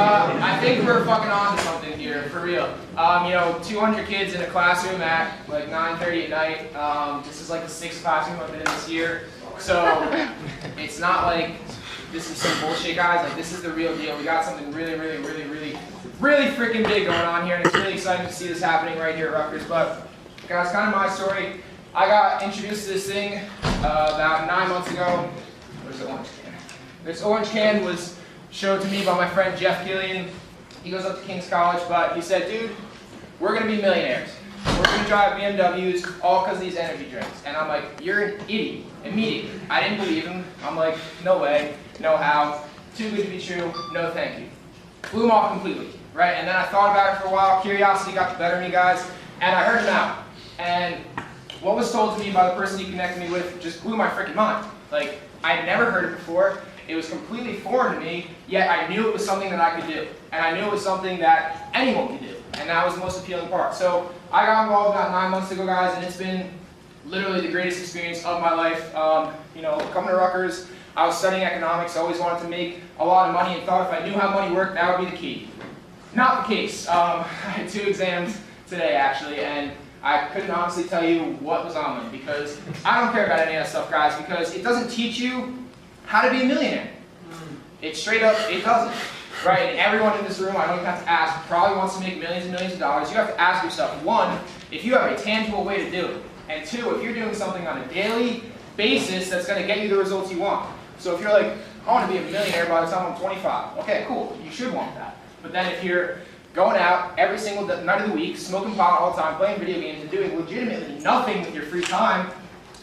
I think we're fucking on to something here, for real. 200 kids in a classroom at like 9:30 at night. This is like the 6th classroom I've been in this year. So it's not like this is some bullshit, guys. Like, this is the real deal. We got something really freaking big going on here, and it's really exciting to see this happening right here at Rutgers. But guys, kind of my story. I got introduced to this thing about 9 months ago. Where's the orange can? This orange can was showed to me by my friend Jeff Gillian. He goes up to King's College, but he said, dude, we're going to be millionaires. We're going to drive BMWs all because of these energy drinks. And I'm like, you're an idiot. Immediately. I didn't believe him. I'm like, no way, no how, too good to be true, no thank you. Blew him off completely, right? And then I thought about it for a while. Curiosity got the better of me, guys, and I heard him out. And what was told to me by the person he connected me with just blew my freaking mind. Like, I had never heard it before. It was completely foreign to me, yet I knew it was something that I could do. And I knew it was something that anyone could do. And that was the most appealing part. So I got involved about 9 months ago, guys, and it's been literally the greatest experience of my life. Coming to Rutgers, I was studying economics, I always wanted to make a lot of money and thought if I knew how money worked, that would be the key. Not the case. I had 2 exams today, actually, and I couldn't honestly tell you what was on them because I don't care about any of that stuff, guys, because it doesn't teach you how to be a millionaire. It straight up, it doesn't. Right, and everyone in this room, I don't even have to ask, probably wants to make millions and millions of dollars. You have to ask yourself, 1, if you have a tangible way to do it, and 2, if you're doing something on a daily basis that's going to get you the results you want. So if you're like, I want to be a millionaire by the time I'm 25, okay, cool, you should want that. But then if you're going out every single night of the week, smoking pot all the time, playing video games, and doing legitimately nothing with your free time,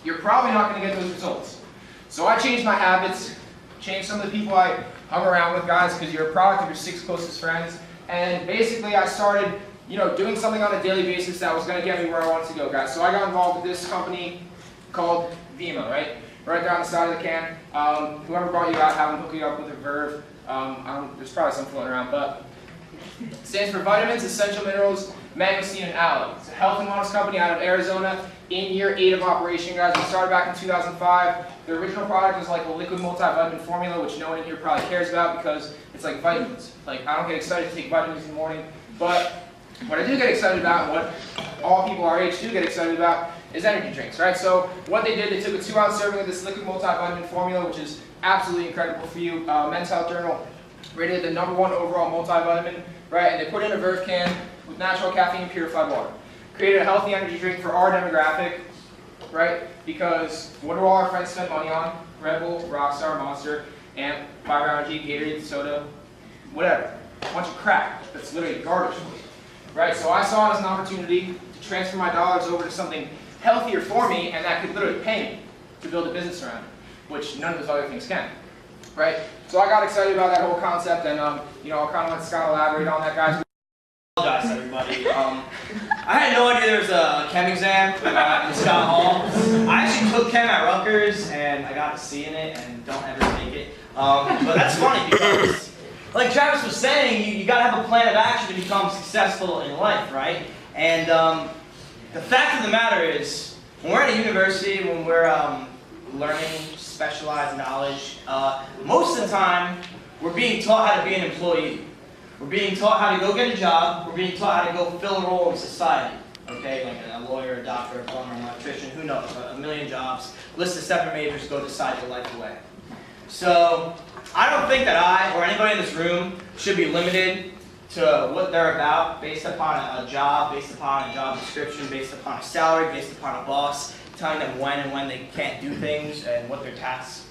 you're probably not going to get those results. So I changed my habits, changed some of the people I hung around with, guys, because you're a product of your 6 closest friends. And basically I started, doing something on a daily basis that was going to get me where I wanted to go, guys. So I got involved with this company called Vemma, right? Right there on the side of the can. Whoever brought you out, have them hook you up with a Verve. There's probably some floating around, but it stands for Vitamins, Essential Minerals, Mangosteen, and Aloe. It's a health and wellness company out of Arizona. In year 8 of operation, guys. We started back in 2005. The original product was like a liquid multivitamin formula, which no one in here probably cares about because it's like vitamins. Like, I don't get excited to take vitamins in the morning, but what I do get excited about, and what all people our age do get excited about, is energy drinks, right? So what they did, they took a 2-ounce serving of this liquid multivitamin formula, which is absolutely incredible for you. Men's Health Journal rated it the #1 overall multivitamin, right? And they put in a Verve can with natural caffeine purified water. Created a healthy energy drink for our demographic, right? Because what do all our friends spend money on? Red Bull, Rockstar, Monster, Amp, Fiber Energy, Gatorade, soda, whatever. A bunch of crap that's literally garbage for you, right? So I saw it as an opportunity to transfer my dollars over to something healthier for me, and that could literally pay me to build a business around it, which none of those other things can, right? So I got excited about that whole concept, and I'll kind of let Scott elaborate on that, guys. Apologize, everybody. I had no idea there was a chem exam in Scott Hall. I actually took chem at Rutgers, and I got a C in it, and don't ever take it. But that's funny because, like Travis was saying, you got to have a plan of action to become successful in life, right? And the fact of the matter is, when we're at a university, when we're learning specialized knowledge, most of the time, we're being taught how to be an employee. We're being taught how to go get a job. We're being taught how to go fill a role in society. Okay, like a lawyer, a doctor, a plumber, an electrician, who knows, a million jobs. List of 7 majors, go decide your life away. So I don't think that I or anybody in this room should be limited to what they're about based upon a job, based upon a job description, based upon a salary, based upon a boss, telling them when and when they can't do things and what their tasks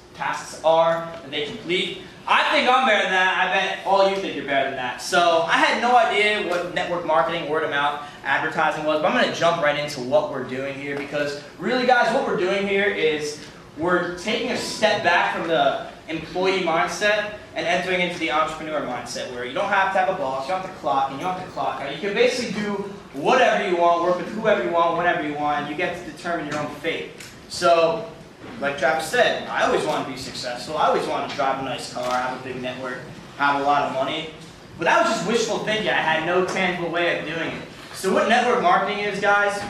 are that they complete. I think I'm better than that. I bet all you think you're better than that. So I had no idea what network marketing, word of mouth, advertising was, but I'm going to jump right into what we're doing here because really, guys, what we're doing here is we're taking a step back from the employee mindset and entering into the entrepreneur mindset where you don't have to have a boss, you don't have to clock in, you don't have to clock out. You can basically do whatever you want, work with whoever you want, whenever you want, and you get to determine your own fate. So, like Travis said, I always wanted to be successful. I always wanted to drive a nice car, have a big network, have a lot of money. But that was just wishful thinking. I had no tangible way of doing it. So what network marketing is, guys,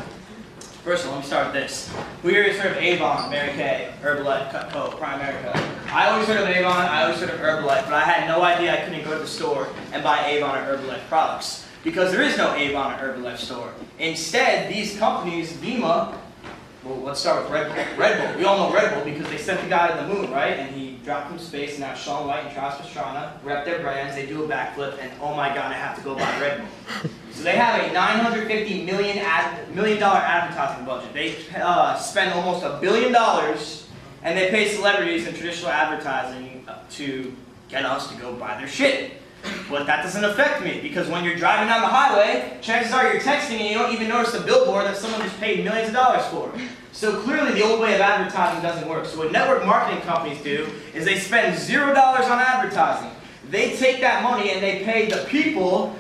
First of all, let me start with this. We always heard of Avon, Mary Kay, Herbalife, Cutco, Primerica. I always heard of Avon, I always heard of Herbalife, but I had no idea I couldn't go to the store and buy Avon or Herbalife products. Because there is no Avon or Herbalife store. Instead, these companies, Vemma, well, let's start with Red Bull. Red Bull, we all know Red Bull because they sent the guy to the moon, right? And he dropped from space, and now Shaun White and Travis Pastrana rep their brands, they do a backflip, and oh my god, I have to go buy Red Bull. So they have a $950 million advertising budget. They spend almost $1 billion, and they pay celebrities in traditional advertising to get us to go buy their shit. But that doesn't affect me, because when you're driving down the highway, chances are you're texting and you don't even notice the billboard that someone just paid millions of dollars for. So clearly the old way of advertising doesn't work. So what network marketing companies do is they spend $0 on advertising. They take that money and they pay the people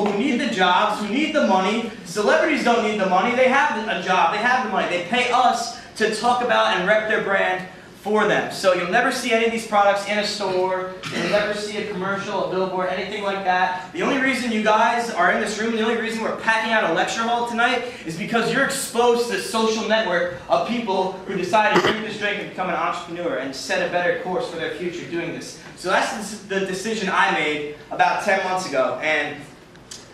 who need the jobs, who need the money. Celebrities don't need the money, they have a job, they have the money. They pay us to talk about and rep their brand for them. So you'll never see any of these products in a store, you'll never see a commercial, a billboard, anything like that. The only reason you guys are in this room, the only reason we're packing out a lecture hall tonight is because you're exposed to this social network of people who decide to drink this drink and become an entrepreneur and set a better course for their future doing this. So that's the decision I made about 10 months ago. And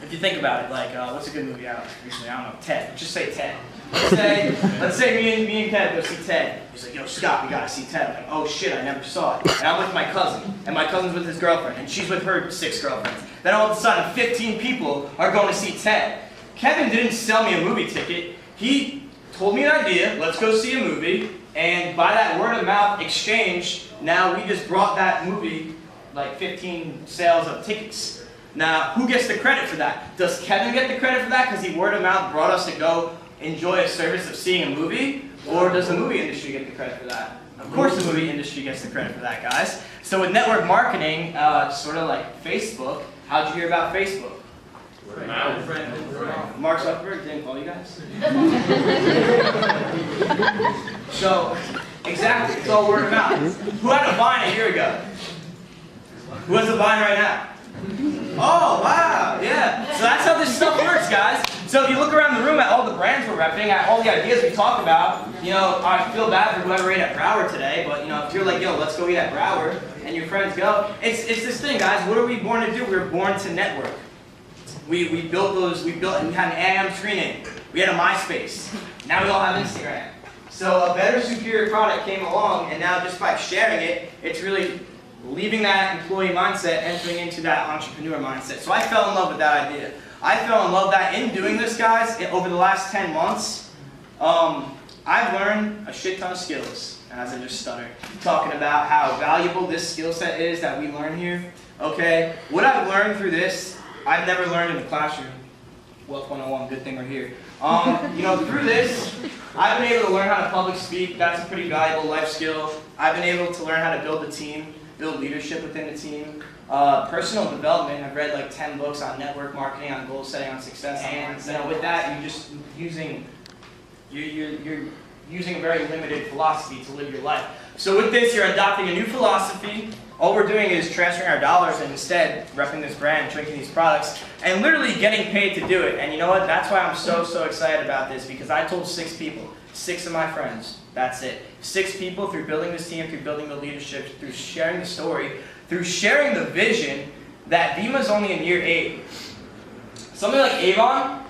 if you think about it, like, what's a good movie out recently? I don't know, Ted. Just say Ted. Let's say me and Ted go see Ted. He's like, yo, Scott, we gotta see Ted. I'm like, oh shit, I never saw it. And I'm with my cousin, and my cousin's with his girlfriend, and she's with her 6 girlfriends. Then all of a sudden, 15 people are going to see Ted. Kevin didn't sell me a movie ticket. He told me an idea, let's go see a movie, and by that word of mouth exchange, now we just brought that movie like 15 sales of tickets. Now, who gets the credit for that? Does Kevin get the credit for that because he word of mouth brought us to go enjoy a service of seeing a movie? Or does the movie industry get the credit for that? Of course the movie industry gets the credit for that, guys. So with network marketing, sort of like Facebook, how'd you hear about Facebook? Mark Zuckerberg didn't call you guys? So, exactly, it's all word of mouth. Who had a Vine a year ago? Who has a Vine right now? Oh, wow, yeah. So that's how this stuff works, guys. So if you look around the room at all the brands we're repping, at all the ideas we talk about, you know, I feel bad for whoever ate at Broward today, but you know, if you're like, yo, let's go eat at Broward, and your friends go, it's this thing, guys. What are we born to do? We were born to network. We built and we had an AM screening. We had a MySpace. Now we all have Instagram. So a better, superior product came along, and now just by sharing it, it's really leaving that employee mindset, entering into that entrepreneur mindset. So I fell in love with that idea. I fell in love that in doing this, guys, over the last 10 months, I've learned a shit ton of skills, as I just stuttered, talking about how valuable this skill set is that we learn here. Okay, what I've learned through this, I've never learned in the classroom. Wealth 101, good thing we're here. You know, through this, I've been able to learn how to public speak. That's a pretty valuable life skill. I've been able to learn how to build a team, build leadership within the team. Personal development, I've read like 10 books on network marketing, on goal setting, on success. And you know, with that, you're just using, you're using a very limited philosophy to live your life. So with this, you're adopting a new philosophy. All we're doing is transferring our dollars and instead repping this brand, drinking these products, and literally getting paid to do it. And you know what? That's why I'm so excited about this, because I told 6 people, 6 of my friends, that's it. 6 people through building this team, through building the leadership, through sharing the story, through sharing the vision that Vemma's only in year 8. Something like Avon,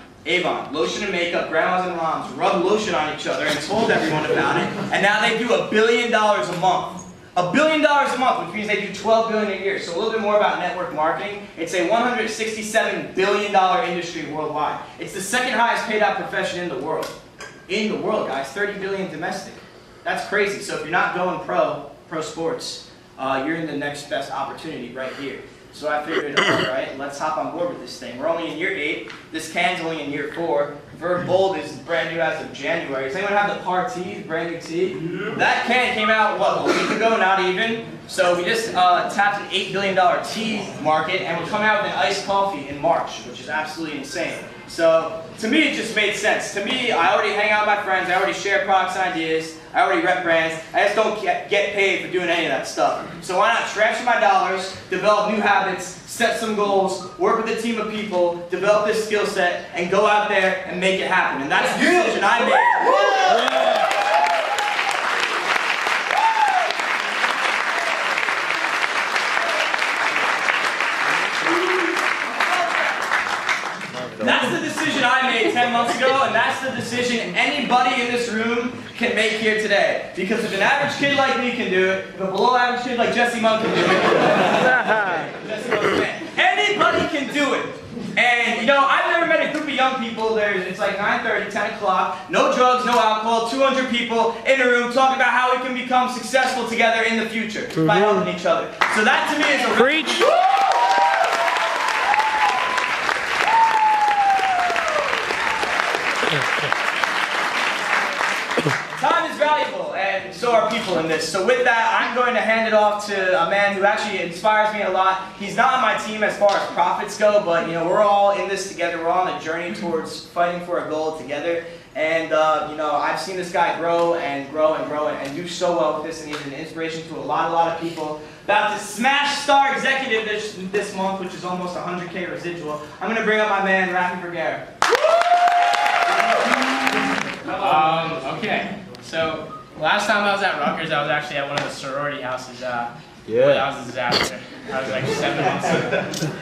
lotion and makeup, grandmas and moms rubbed lotion on each other and told everyone about it, and now they do $1 billion a month. $1 billion a month, which means they do $12 billion a year. So a little bit more about network marketing. It's a $167 billion industry worldwide. It's the second highest paid out profession in the world. In the world, guys. 30 billion domestic. That's crazy. So if you're not going pro sports, you're in the next best opportunity right here. So I figured, all right, let's hop on board with this thing. We're only in year 8. This can's only in year 4. Verve Bold is brand new as of January. Does anyone have the Par Tea, brand new tea? Yeah. That can came out, what, a week ago, not even? So we just tapped an $8 billion tea market, and we're coming out with an iced coffee in March, which is absolutely insane. So to me, it just made sense. To me, I already hang out with my friends. I already share products and ideas. I already rep brands. I just don't get paid for doing any of that stuff. So why not transfer my dollars, develop new habits, set some goals, work with a team of people, develop this skill set, and go out there and make it happen. And that's the decision I made. That's the decision I made 10 months ago, and that's the decision anybody in this room can make here today. Because if an average kid like me can do it, if a below average kid like Jesse Monk can do it, Jesse Monk's man, anybody can do it. And you know, I've never met a group of young people, it's like 9:30, 10 o'clock, no drugs, no alcohol, 200 people in a room talking about how we can become successful together in the future by helping each other. So that to me is a Preach. Time is valuable, and so are people in this. So with that, I'm going to hand it off to a man who actually inspires me a lot. He's not on my team as far as profits go, but you know, we're all in this together. We're all on a journey towards fighting for a goal together. And you know, I've seen this guy grow and grow and grow and do so well with this, and he's an inspiration to a lot of people. About to smash star executive this month, which is almost 100K residual. I'm going to bring up my man, Rafi Vergara. Okay, so last time I was at Rutgers, I was actually at one of the sorority houses. That was a disaster. I was like 7 months ago.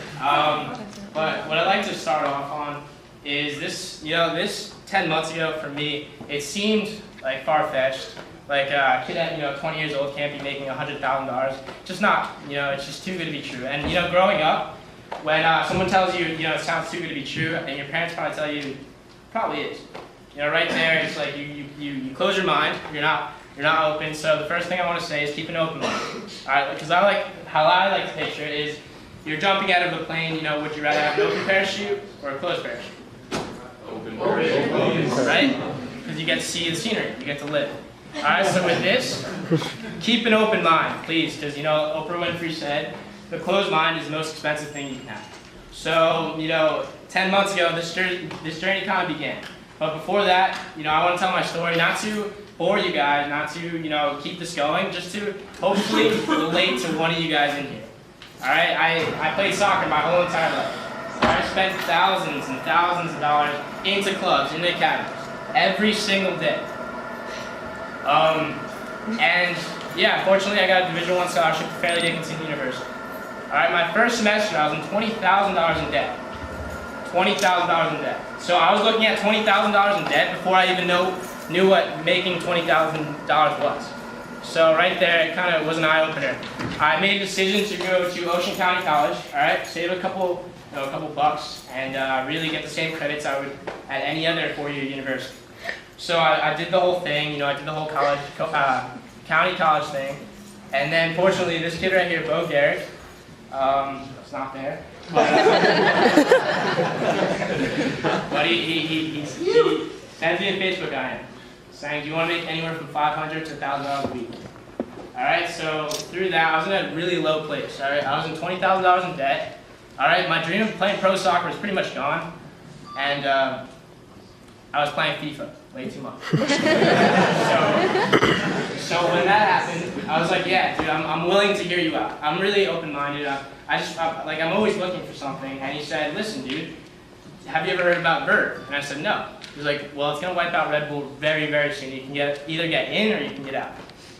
But what I'd like to start off on is this, this 10 months ago for me, it seemed like far-fetched. Like a kid at 20 years old can't be making $100,000. Just not, it's just too good to be true. And growing up, when someone tells you, it sounds too good to be true, and your parents probably tell you, probably is. Right there, it's like you close your mind. You're not open. So the first thing I want to say is keep an open mind. All right, because how I like to picture it is you're jumping out of a plane. Would you rather have an open parachute or a closed parachute? Open parachute. Right? Because you get to see the scenery. You get to live. All right. So with this, keep an open mind, please, because Oprah Winfrey said the closed mind is the most expensive thing you can have. So 10 months ago, this journey kind of began. But before that, I want to tell my story, not to bore you guys, not to, keep this going, just to hopefully relate to one of you guys in here. All right, I played soccer my whole entire life. I spent thousands and thousands of dollars into clubs, into academies, every single day. And yeah, fortunately, I got a Division I scholarship to Fairleigh Dickinson University. All right, my first semester, I was in $20,000 in debt. $20,000 in debt. So I was looking at $20,000 in debt before I even knew what making $20,000 was. So right there, it kind of was an eye-opener. I made a decision to go to Ocean County College, all right, save a couple bucks, and really get the same credits I would at any other four-year university. So I did the whole thing, I did the whole county college thing, and then fortunately, this kid right here, Bo Garrett, it's not there. But he sends me a Facebook on it saying, do you want to make anywhere from $500 to $1,000 a week? All right, so through that, I was in a really low place. All right, I was in $20,000 in debt. All right, my dream of playing pro soccer was pretty much gone, and I was playing FIFA way too much. So when that happened, I was like, yeah, dude, I'm willing to hear you out. I'm really open-minded. I'm always looking for something. And he said, listen, dude, have you ever heard about Verb? And I said, no. He was like, well, it's going to wipe out Red Bull very, very soon. You can either get in or you can get out.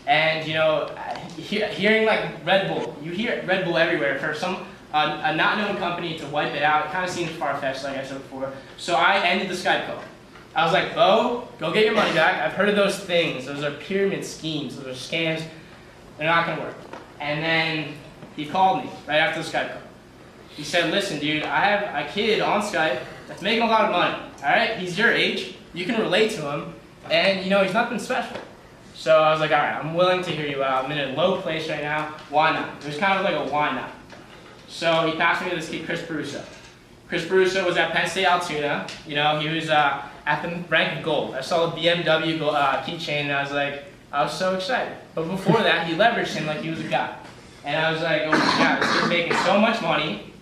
And, hearing like Red Bull, you hear Red Bull everywhere. For a not known company to wipe it out, it kind of seems far-fetched, like I said before. So I ended the Skype call. I was like, Bo, go get your money back. I've heard of those things. Those are pyramid schemes. Those are scams. They're not going to work. And then he called me right after the Skype call. He said, listen, dude, I have a kid on Skype that's making a lot of money. All right? He's your age. You can relate to him. And, he's nothing special. So I was like, all right, I'm willing to hear you out. I'm in a low place right now. Why not? It was kind of like a why not. So he passed me to this kid, Chris Baruso. Chris Baruso was at Penn State Altoona. He was at the rank of gold. I saw a BMW keychain, and I was so excited. But before that, he leveraged him like he was a guy. And I was like, oh my God, this kid's making so much money.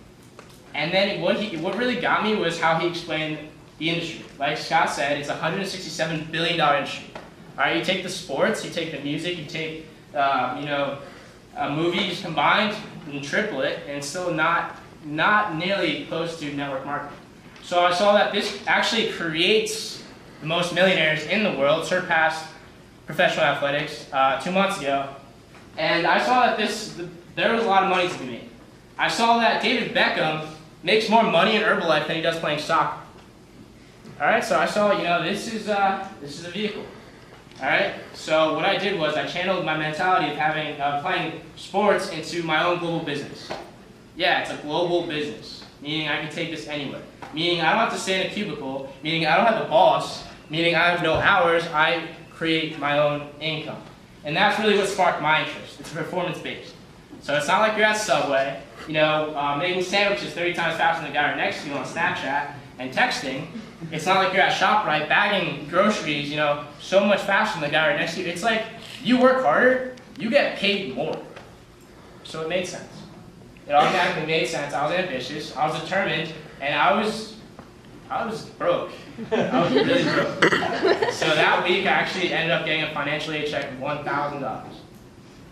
And then what really got me was how he explained the industry. Like Scott said, it's a $167 billion industry. All right, you take the sports, you take the music, you take movies combined and triple it, and it's still not nearly close to network marketing. So I saw that this actually creates the most millionaires in the world, surpassed professional athletics 2 months ago, and I saw that there was a lot of money to be made. I saw that David Beckham makes more money in Herbalife than he does playing soccer. All right, so I saw, this is a vehicle. All right, so what I did was I channeled my mentality of playing sports into my own global business. Yeah, it's a global business, meaning I can take this anywhere. Meaning I don't have to stay in a cubicle, meaning I don't have a boss, meaning I have no hours, I create my own income. And that's really what sparked my interest. It's performance-based. So it's not like you're at Subway, making sandwiches 30 times faster than the guy right next to you on Snapchat and texting. It's not like you're at ShopRite bagging groceries, so much faster than the guy right next to you. It's like you work harder, you get paid more. So it made sense. It automatically made sense. I was ambitious, I was determined, and I was broke. I was really broke. So that week I actually ended up getting a financial aid check of $1,000.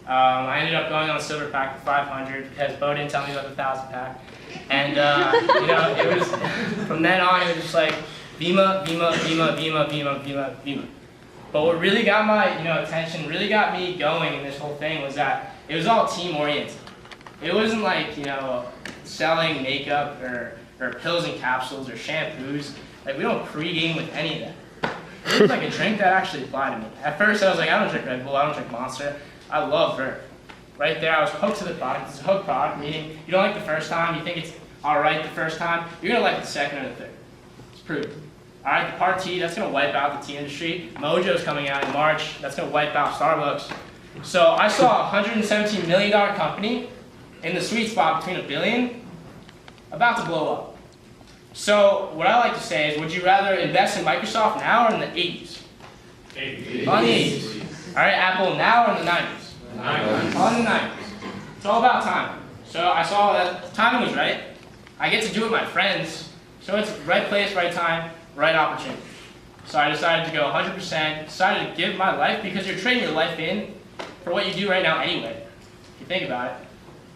I ended up going on a silver pack of 500 because Bo didn't tell me about the 1,000 pack. And it was, from then on, it was just like, Vemma, Vemma, Vemma, Vemma, Vemma, Vemma, Vemma. But what really got my attention, really got me going in this whole thing was that it was all team-oriented. It wasn't like, selling makeup or pills and capsules or shampoos. Like, we don't pre-game with any of that. It was like a drink that actually applied to me. At first, I was like, I don't drink Red Bull, I don't drink Monster. I love Verve. Right there, I was hooked to the product. It's a hook product, meaning you don't like the first time, you think it's all right the first time, you're gonna like it the second or the third. It's proven. All right, the Party, that's gonna wipe out the tea industry. Mojo's coming out in March, that's gonna wipe out Starbucks. So I saw a $117 million company in the sweet spot between $1 billion, about to blow up. So what I like to say is, would you rather invest in Microsoft now or in the 80s? 80s. On the 80s. All right, Apple now or in the 90s? 90s. On the 90s. It's all about timing. So I saw that the timing was right. I get to do it with my friends. So it's right place, right time, right opportunity. So I decided to go 100%, decided to give my life, because you're trading your life in for what you do right now anyway. If you think about it.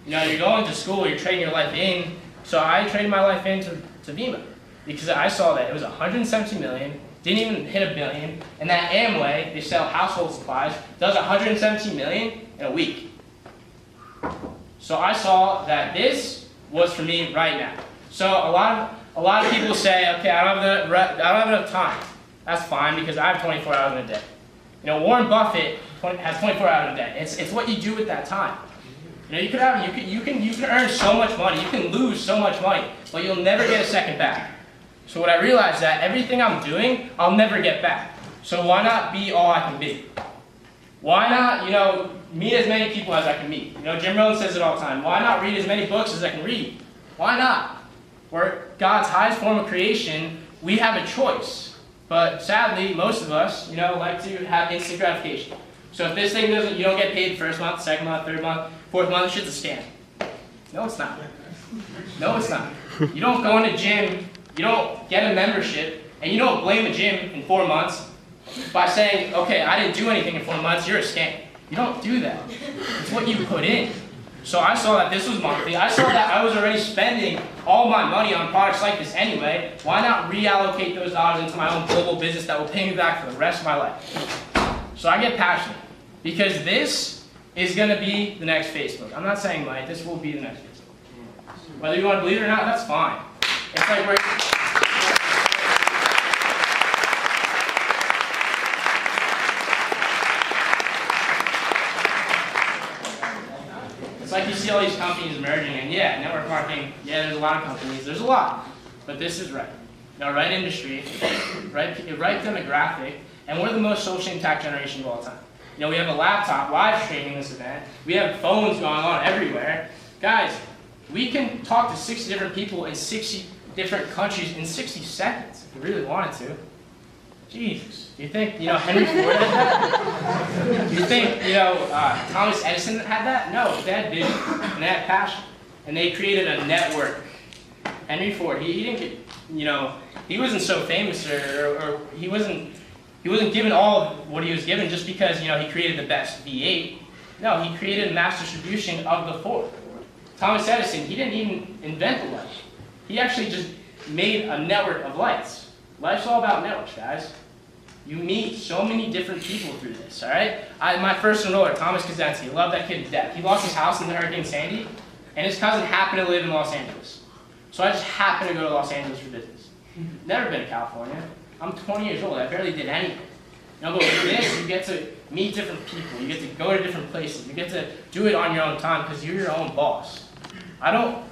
You're going to school, you're trading your life in. So I traded my life in to Vemma, because I saw that it was $170 million, didn't even hit $1 billion, and that Amway, they sell household supplies, does $117 million in a week. So I saw that this was for me right now. So a lot of people say, okay, I don't have enough time. That's fine, because I have 24 hours in a day. Warren Buffett has 24 hours in a day. It's what you do with that time. You can earn so much money, you can lose so much money, but you'll never get a second back. So what I realized that everything I'm doing, I'll never get back. So why not be all I can be? Why not, meet as many people as I can meet? Jim Rohn says it all the time. Why not read as many books as I can read? Why not? We're God's highest form of creation, we have a choice. But sadly, most of us, like to have instant gratification. So if this thing you don't get paid the first month, second month, third month, fourth month, shit's a scam. No, it's not. No, it's not. You don't go in a gym, you don't get a membership, and you don't blame a gym in 4 months by saying, okay, I didn't do anything in 4 months, you're a scam. You don't do that. It's what you put in. So I saw that this was monthly. I saw that I was already spending all my money on products like this anyway. Why not reallocate those dollars into my own global business that will pay me back for the rest of my life? So I get passionate, because this is going to be the next Facebook. I'm not saying money, this will be the next Facebook. Whether you want to believe it or not, that's fine. It's like it's like you see all these companies merging, and yeah, network marketing, yeah, there's a lot of companies, there's a lot, but this is right. Right industry, right demographic, and we're the most socially intact generation of all time. We have a laptop live streaming this event. We have phones going on everywhere. Guys, we can talk to 60 different people in 60 different countries in 60 seconds if we really wanted to. Jesus. Do you think, Henry Ford had that? Do you think, Thomas Edison had that? No, they had vision and they had passion. And they created a network. Henry Ford, he didn't get, he wasn't so famous or he wasn't He wasn't given all of what he was given just because, you know, he created the best V8. No, he created mass distribution of the Ford. Thomas Edison, he didn't even invent the light. He actually just made a network of lights. Life's all about networks, guys. You meet so many different people through this, all right? My first enroller, Thomas Kaczynski, love that kid to death. He lost his house in the Hurricane Sandy, and his cousin happened to live in Los Angeles. So I just happened to go to Los Angeles for business. Never been to California. I'm 20 years old. I barely did anything. You know, but with this, you get to meet different people. You get to go to different places. You get to do it on your own time because you're your own boss. I don't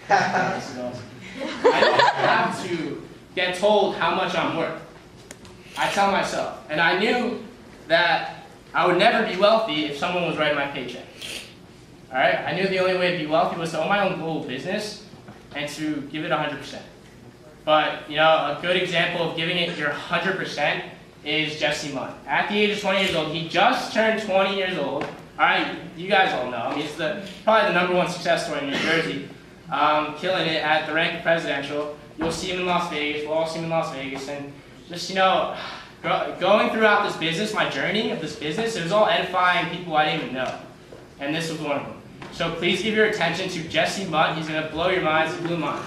have to get told how much I'm worth. I tell myself. And I knew that I would never be wealthy if someone was writing my paycheck. All right? I knew the only way to be wealthy was to own my own global business and to give it 100%. But, you know, a good example of giving it your 100% is Jesse Munn. At the age of 20 years old, he just turned 20 years old. All right, you guys all know. I mean, he's probably the #1 success story in New Jersey, killing it at the rank of presidential. You'll see him in Las Vegas. We'll all see him in Las Vegas. And just, you know, going throughout this business, my journey of this business, it was all edifying people I didn't even know. And this was one of them. So please give your attention to Jesse Munn. He's going to blow your minds. He blew mine.